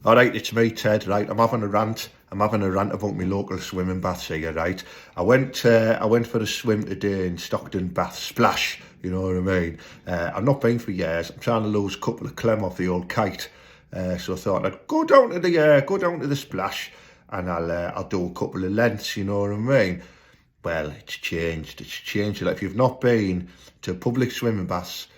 All right, it's me, Ted, right? I'm having a rant. I'm having a rant about my local swimming baths here, right? I went for a swim today in Stockton Bath Splash, you know what I mean? I've not been for years. I'm trying to lose a couple of clem off the old kite. So I thought I'd go down to the splash and I'll do a couple of lengths, you know what I mean? Well, it's changed. Like, if you've not been to public swimming baths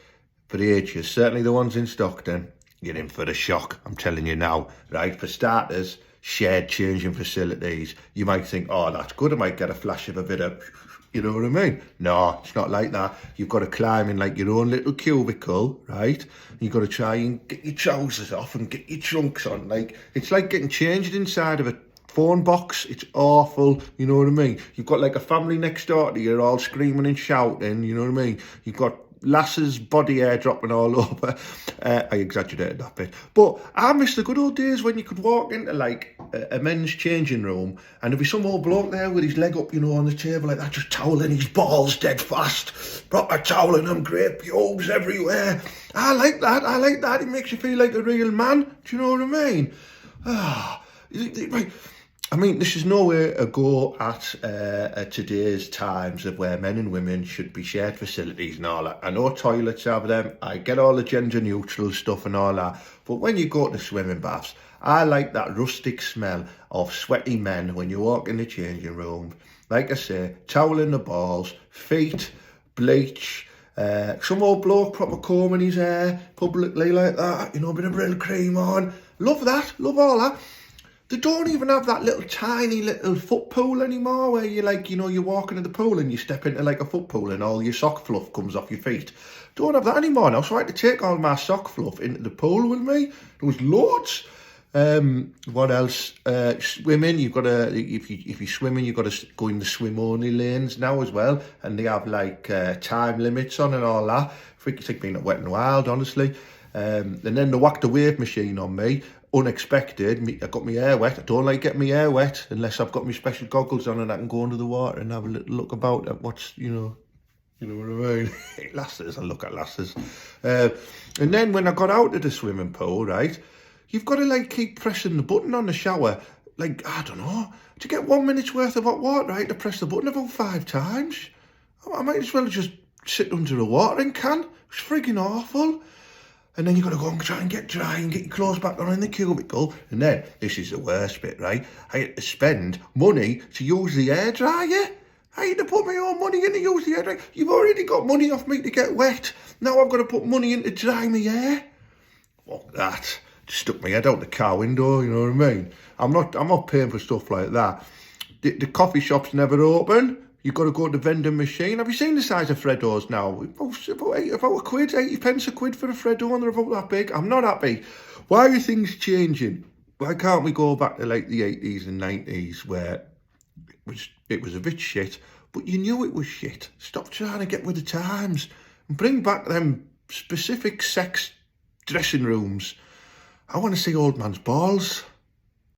for ages, certainly the ones in Stockton, you're in for a shock, I'm telling you now, right? For starters, shared changing facilities. You might think, oh, that's good, I might get a flash of a bit of, you know what I mean? No, it's not like that. You've got to climb in like your own little cubicle, right? You've got to try and get your trousers off and get your trunks on. Like, it's like getting changed inside of a phone box. It's awful, you know what I mean? You've got like a family next door to you, all screaming and shouting, you know what I mean? You've got lasses body hair dropping all over. I exaggerated that bit, but I miss the good old days when you could walk into like a men's changing room and there'd be some old bloke there with his leg up, you know, on the table like that, just toweling his balls dead fast, proper toweling them, great pubes everywhere. I like that. It makes you feel like a real man. Do you know what I mean? Right. I mean, this is nowhere a go at today's times of where men and women should be shared facilities and all that. I know toilets have them. I get all the gender neutral stuff and all that. But when you go to swimming baths, I like that rustic smell of sweaty men when you walk in the changing room. Like I say, toweling the balls, feet, bleach, some old bloke proper combing his hair publicly like that, you know, a bit of Brill cream on. Love that, love all that. They don't even have that little tiny little foot pool anymore where you like, you know, you walk into the pool and you step into like a foot pool and all your sock fluff comes off your feet. Don't have that anymore now, so I had to take all my sock fluff into the pool with me. There was loads. What else? Swimming, you've got to, if you're swimming, you've got to go in the swim only lanes now as well, and they have like time limits on and all that. It's like being at Wet and Wild, honestly. And then they whacked a wave machine on me. Unexpected. I got my hair wet. I don't like getting my hair wet unless I've got my special goggles on and I can go under the water and have a little look about at what's, you know what I mean? Lasses, I look at lasses. And then when I got out of the swimming pool, right, you've got to like keep pressing the button on the shower. Like, I don't know, to get 1 minute's worth of hot water, right, to press the button about 5 times. I might as well just sit under a watering can. It's freaking awful. And then you've got to go and try and get dry and get your clothes back on in the cubicle. And then, this is the worst bit, right? I had to spend money to use the hairdryer. I had to put my own money in to use the hairdryer. You've already got money off me to get wet. Now I've got to put money in to dry my hair. Fuck that. Just stuck my head out the car window, you know what I mean? I'm not paying for stuff like that. The coffee shop's never open. You've got to go to the vending machine. Have you seen the size of Freddos now? About a quid, 80 pence a quid for a Freddo, and they're about that big. I'm not happy. Why are things changing? Why can't we go back to like the 80s and 90s where it was a bit shit, but you knew it was shit? Stop trying to get with the times and bring back them specific sex dressing rooms. I want to see old man's balls.